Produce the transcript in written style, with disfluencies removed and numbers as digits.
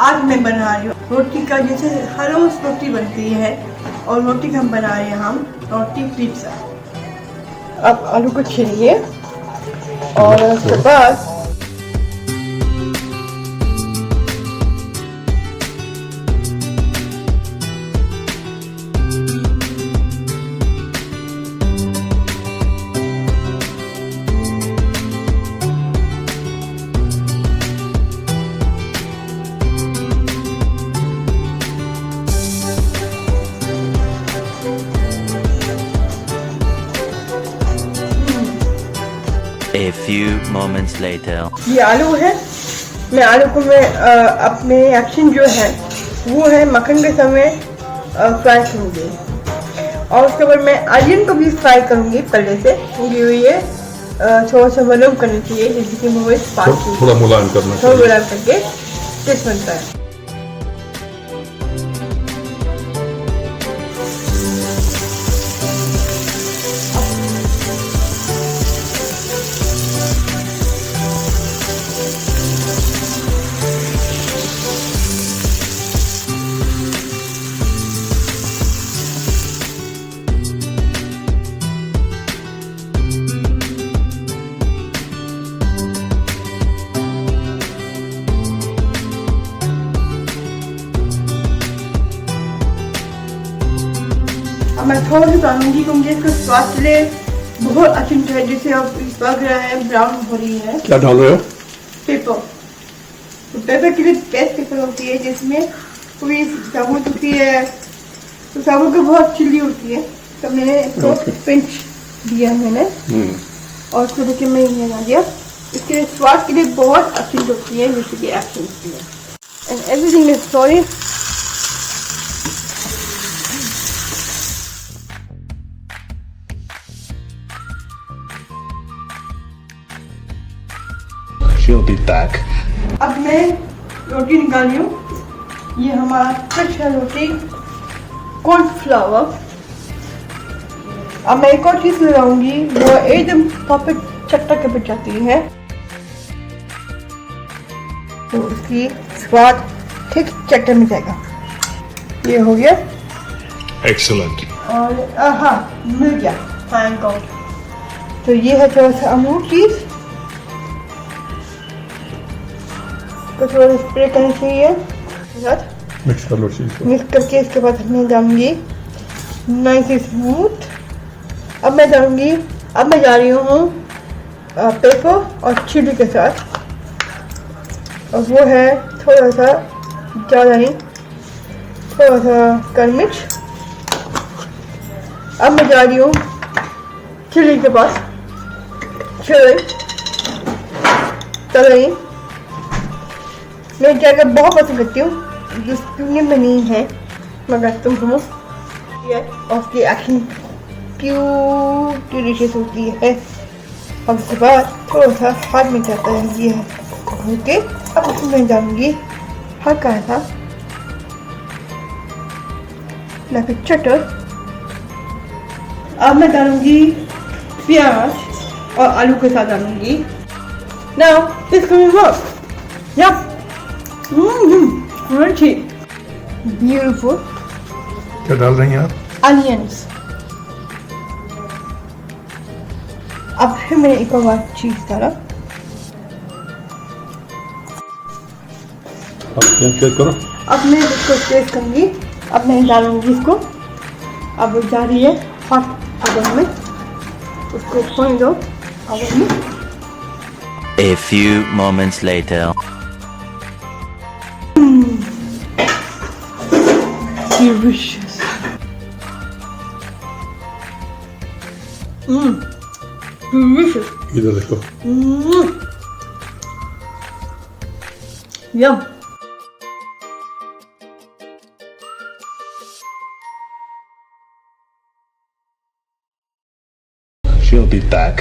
आज मैं बना रही हूँ रोटी का, जैसे हर रोज रोटी बनती है और रोटी का हम बना रहे हैं हम रोटी पिज्जा। अब आलू को छीलिए और उसके बाद A few moments later. ये आलू है। मैं आलू को अपने एक्शन जो है वो है मक्खन के समय फ्राई करूँगी और उसके बाद मैं आलियन को भी फ्राई करूँगी पहले से, क्योंकि ये थोड़ा सा नरम करना चाहिए, जैसे कि वो थोड़ा मुलायम करना थोड़ा मुलायम करके टेस्ट बनता है। मैं थोड़ा सा डालूंगी क्योंकि इसका स्वाद के लिए बहुत अच्छी है। जैसे अब लग रहा है ब्राउन हो रही है। क्या डाल रहे हो? पेपर। तो पेपर के लिए बेस्ट पेपर होती है, जिसमें पूरी साबुत होती है, तो साबुत की बहुत चिल्ली होती है। तो मैंने इसको पिंच दिया मैंने और फिर देखिए मैं ये डाल दिया। इसके स्वाद के लिए बहुत अच्छी होती है, जैसे कि एक्शन होती है and everything is sorry. She'll be back. अब मैं रोटी निकाल रही हूँ। ये हमारा फ्रेश है रोटी, कॉर्नफ्लावर। अब मैं एक और चीज लगाऊंगी, वो एकदम परफेक्ट चट्टा के बच जाती है, तो उसकी स्वाद ठीक चट्टे में जाएगा। ये हो गया Excellent. और हाँ मिल गया, थैंक गॉड। तो ये है थोड़ा सा अमूल चीज को थोड़ा स्प्रे करना चाहिए, मिक्स कर लो चीज को। मिक्स करके इसके बाद मैं डालूंगी नाइस स्मूथ। अब मैं जा रही हूँ पेपर और चिली के साथ, और वो है थोड़ा सा ज़्यादा नहीं, थोड़ा सा काली मिर्च। अब मैं जा रही हूँ चिली के पास, चिली तलई। मैं जगह बहुत पसंद करती हूँ, जो सुनने में नहीं है मगर तुम सुनो, ये उसकी एक्शन प्योर डिलीशियस होती है। और उसके बाद थोड़ा सा हाथ में जाता है ये ओके। अब उसमें डालूंगी हल्का सा लाइक चटर। अब मैं डालूंगी प्याज और आलू के साथ डालूंगी। Now this will work. या ब्यूटीफुल। क्या डाल रही हैं आप? अनियंस। अब फिर मैंने एक और चीज डाला। अब करो। अब मैं इसको टेस्ट करूंगी। अब मैं डालूंगी इसको। अब जा रही है हॉट ओवन में, उसको खोल दो ओवन में। A few moments later. Delicious. Delicious. इधर देखो। Yum. She'll be back.